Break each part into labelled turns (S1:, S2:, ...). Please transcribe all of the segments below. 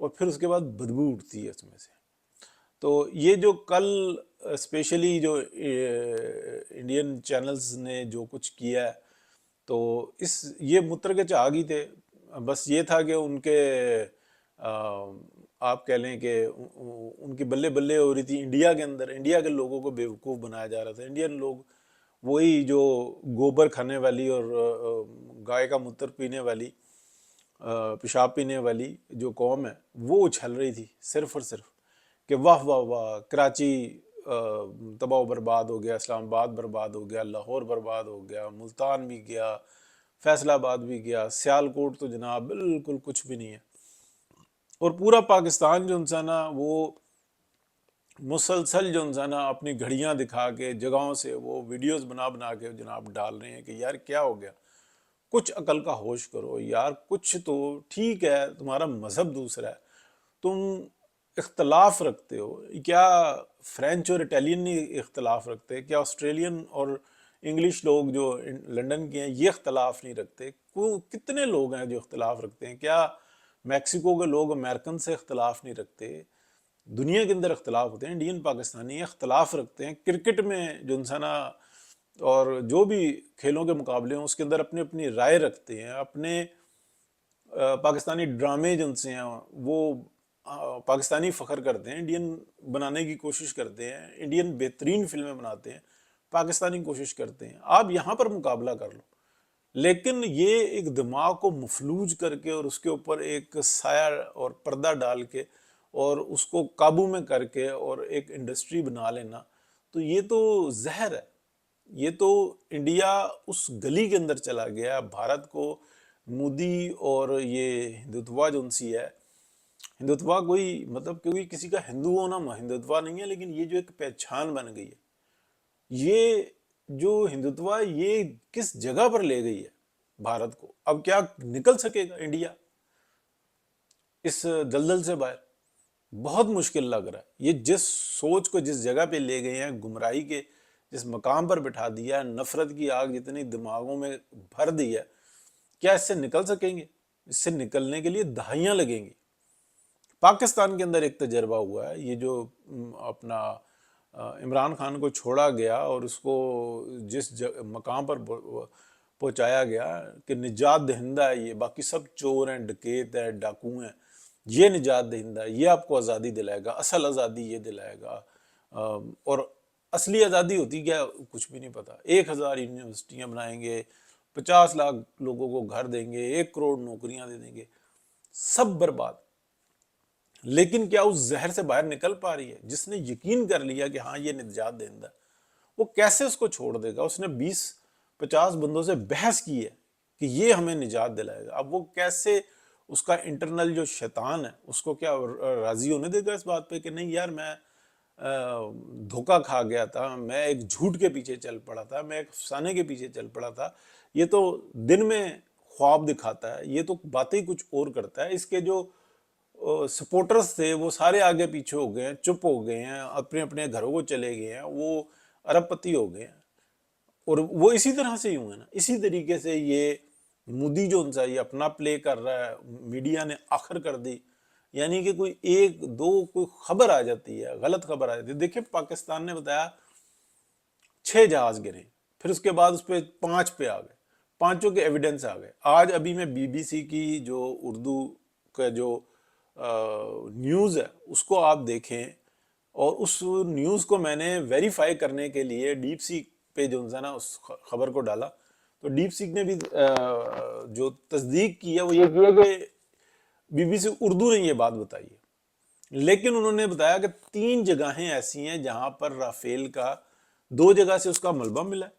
S1: اور پھر اس کے بعد بدبو اٹھتی ہے اس میں سے۔ تو یہ جو کل اسپیشلی جو انڈین چینلز نے جو کچھ کیا ہے، تو یہ متر کے چاہی تھے، بس یہ تھا کہ ان کے آپ کہہ لیں کہ ان کی بلے بلے ہو رہی تھی انڈیا کے اندر، انڈیا کے لوگوں کو بیوقوف بنایا جا رہا تھا۔ انڈین لوگ وہی جو گوبر کھانے والی اور گائے کا متر پینے والی، پیشاب پینے والی جو قوم ہے، وہ اچھل رہی تھی صرف اور صرف کہ واہ واہ واہ، کراچی تباہ و برباد ہو گیا، اسلام آباد برباد ہو گیا، لاہور برباد ہو گیا، ملتان بھی گیا، فیصل آباد بھی گیا، سیالکوٹ تو جناب بالکل کچھ بھی نہیں ہے۔ اور پورا پاکستان جو انسان نا وہ مسلسل جو انسان نا اپنی گھڑیاں دکھا کے جگہوں سے وہ ویڈیوز بنا بنا کے جناب ڈال رہے ہیں کہ یار کیا ہو گیا، کچھ عقل کا ہوش کرو یار، کچھ تو ٹھیک ہے تمہارا مذہب دوسرا ہے، تم اختلاف رکھتے ہو، کیا فرینچ اور اٹیلین نہیں اختلاف رکھتے؟ کیا آسٹریلین اور انگلش لوگ جو لنڈن کے ہیں یہ اختلاف نہیں رکھتے؟ کتنے لوگ ہیں جو اختلاف رکھتے ہیں؟ کیا میکسیکو کے لوگ امریکن سے اختلاف نہیں رکھتے؟ دنیا کے اندر اختلاف ہوتے ہیں، انڈین پاکستانی اختلاف رکھتے ہیں، کرکٹ میں جو انسانہ اور جو بھی کھیلوں کے مقابلے ہیں اس کے اندر اپنی اپنی رائے رکھتے ہیں، اپنے پاکستانی ڈرامے جن سے ہیں وہ پاکستانی فخر کرتے ہیں، انڈین بنانے کی کوشش کرتے ہیں، انڈین بہترین فلمیں بناتے ہیں، پاکستانی کوشش کرتے ہیں، آپ یہاں پر مقابلہ کر لو۔ لیکن یہ ایک دماغ کو مفلوج کر کے اور اس کے اوپر ایک سایہ اور پردہ ڈال کے اور اس کو قابو میں کر کے اور ایک انڈسٹری بنا لینا، تو یہ تو زہر ہے۔ یہ تو انڈیا اس گلی کے اندر چلا گیا، بھارت کو مودی اور یہ ہندوتوا جو ان سی ہے، ہندوتوا کوئی مطلب کوئی کسی کا ہندو ہونا ہندوتوا نہیں ہے، لیکن یہ جو ایک پہچان بن گئی ہے، یہ جو ہندوتوا یہ کس جگہ پر لے گئی ہے بھارت کو۔ اب کیا نکل سکے گا انڈیا اس دلدل سے باہر؟ بہت مشکل لگ رہا ہے۔ یہ جس سوچ کو جس جگہ پہ لے گئے ہیں، گمراہی کے جس مقام پر بٹھا دیا ہے، نفرت کی آگ جتنی دماغوں میں بھر دی ہے، کیا اس سے نکل سکیں گے؟ اس سے نکلنے کے لیے دہائیاں لگیں گی۔ پاکستان کے اندر ایک تجربہ ہوا ہے، یہ جو اپنا عمران خان کو چھوڑا گیا اور اس کو جس مقام پر پہنچایا گیا کہ نجات دہندہ ہے یہ، باقی سب چور ہیں، ڈکیت ہیں، ڈاکو ہیں، یہ نجات دہندہ ہے، یہ آپ کو آزادی دلائے گا، اصل آزادی یہ دلائے گا۔ اور اصلی آزادی ہوتی کیا کچھ بھی نہیں پتا۔ 1000 یونیورسٹیاں بنائیں گے، 50 لاکھ لوگوں کو گھر دیں گے، 1 کروڑ نوکریاں دے دیں گے، سب برباد۔ لیکن کیا اس زہر سے باہر نکل پا رہی ہے؟ جس نے یقین کر لیا کہ ہاں یہ نجات دہندہ ہے، وہ کیسے اس کو چھوڑ دے گا؟ اس نے 20-50 بندوں سے بحث کی ہے کہ یہ ہمیں نجات دلائے گا، اب وہ کیسے اس کا انٹرنل جو شیطان ہے اس کو کیا راضی ہونے دے گا اس بات پہ کہ نہیں یار میں دھوکہ کھا گیا تھا، میں ایک جھوٹ کے پیچھے چل پڑا تھا، میں ایک افسانے کے پیچھے چل پڑا تھا، یہ تو دن میں خواب دکھاتا ہے، یہ تو باتیں کچھ اور کرتا ہے۔ اس کے جو سپورٹرز تھے وہ سارے آگے پیچھے ہو گئے ہیں، چپ ہو گئے ہیں، اپنے اپنے گھروں کو چلے گئے ہیں، وہ ارب پتی ہو گئے ہیں۔ اور وہ اسی طرح سے ہی ہوئے نا، اسی طریقے سے یہ مودی جو ان سے یہ اپنا پلے کر رہا ہے، میڈیا نے آخر کر دی، یعنی کہ کوئی 1-2 کوئی خبر آ جاتی ہے، غلط خبر آ جاتی ہے۔ دیکھیں پاکستان نے بتایا 6 جہاز گرے، پھر اس کے بعد اس پہ 5 پہ آ گئے، 5 کے ایویڈنس آ گئے۔ آج ابھی میں بی بی سی کی جو اردو کا جو نیوز ہے اس کو آپ دیکھیں، اور اس نیوز کو میں نے ویریفائی کرنے کے لیے ڈیپ سیک پہ جو نا اس خبر کو ڈالا، تو ڈیپ سیک نے بھی جو تصدیق کی ہے وہ یہ کیا کہ بی بی سی اردو نے یہ بات بتائی ہے، لیکن انہوں نے بتایا کہ 3 جگہیں ایسی ہیں جہاں پر رافیل کا 2 جگہ سے اس کا ملبہ ملا ہے،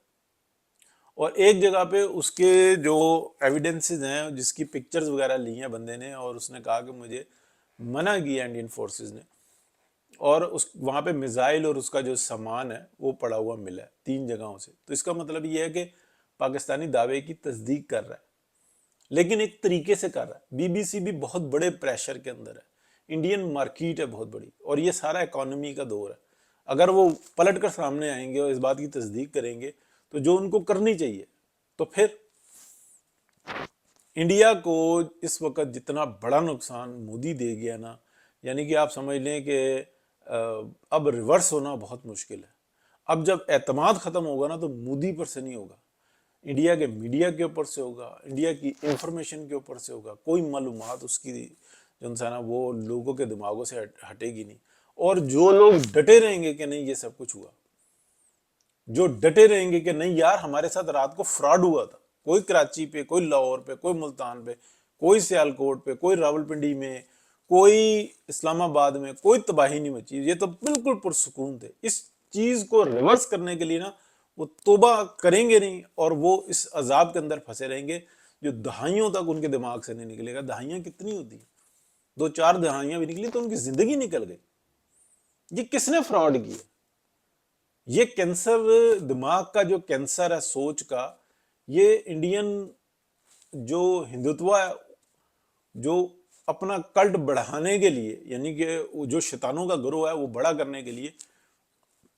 S1: اور 1 جگہ پہ اس کے جو ایویڈنسز ہیں جس کی پکچرز وغیرہ لی ہیں بندے نے، اور اس نے کہا کہ مجھے منع کیا انڈین فورسز نے، اور وہاں پہ میزائل اور اس کا جو سامان ہے وہ پڑا ہوا ملا ہے 3 جگہوں سے۔ تو اس کا مطلب یہ ہے کہ پاکستانی دعوے کی تصدیق کر رہا ہے، لیکن ایک طریقے سے کر رہا ہے۔ بی بی سی بھی بہت بڑے پریشر کے اندر ہے، انڈین مارکیٹ ہے بہت بڑی، اور یہ سارا اکانومی کا دور ہے۔ اگر وہ پلٹ کر سامنے آئیں گے اور اس بات کی تصدیق کریں گے تو جو ان کو کرنی چاہیے، تو پھر انڈیا کو اس وقت جتنا بڑا نقصان مودی دے گیا نا، یعنی کہ آپ سمجھ لیں کہ اب ریورس ہونا بہت مشکل ہے. اب جب اعتماد ختم ہوگا نا تو مودی پر سے نہیں ہوگا، انڈیا کے میڈیا کے اوپر سے ہوگا، انڈیا کی انفارمیشن کے اوپر سے ہوگا. کوئی معلومات اس کی جو انسان ہے وہ لوگوں کے دماغوں سے ہٹے گی نہیں. اور جو لوگ ڈٹے رہیں گے کہ نہیں یہ سب کچھ ہوا، جو ڈٹے رہیں گے کہ نہیں یار ہمارے ساتھ رات کو فراڈ ہوا تھا، کوئی کراچی پہ، کوئی لاہور پہ، کوئی ملتان پہ، کوئی سیالکوٹ پہ، کوئی راولپنڈی میں، کوئی اسلام آباد میں کوئی تباہی نہیں مچی، یہ تو بالکل پرسکون تھے. اس چیز کو ریورس کرنے کے لیے نا وہ توبہ کریں گے نہیں، اور وہ اس عذاب کے اندر پھنسے رہیں گے جو دہائیوں تک ان کے دماغ سے نہیں نکلے گا. دہائیاں کتنی ہوتی ہیں؟ 2-4 دہائیاں بھی نکلی تو ان کی زندگی نکل گئی. یہ کس نے فراڈ کیا؟ یہ کینسر، دماغ کا جو کینسر ہے سوچ کا، یہ انڈین جو ہندوتوا ہے، جو اپنا کلٹ بڑھانے کے لیے، یعنی کہ جو شیطانوں کا گروہ ہے وہ بڑا کرنے کے لیے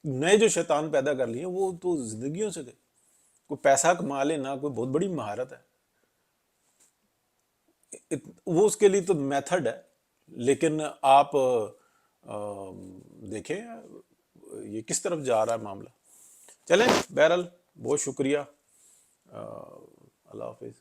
S1: نئے جو شیطان پیدا کر لیے وہ تو زندگیوں سے گئے. کوئی پیسہ کما لے نہ، کوئی بہت بڑی مہارت ہے، وہ اس کے لیے تو میتھڈ ہے. لیکن آپ دیکھیں یہ کس طرف جا رہا ہے معاملہ. چلیں بہرحال، بہت شکریہ. اللہ حافظ.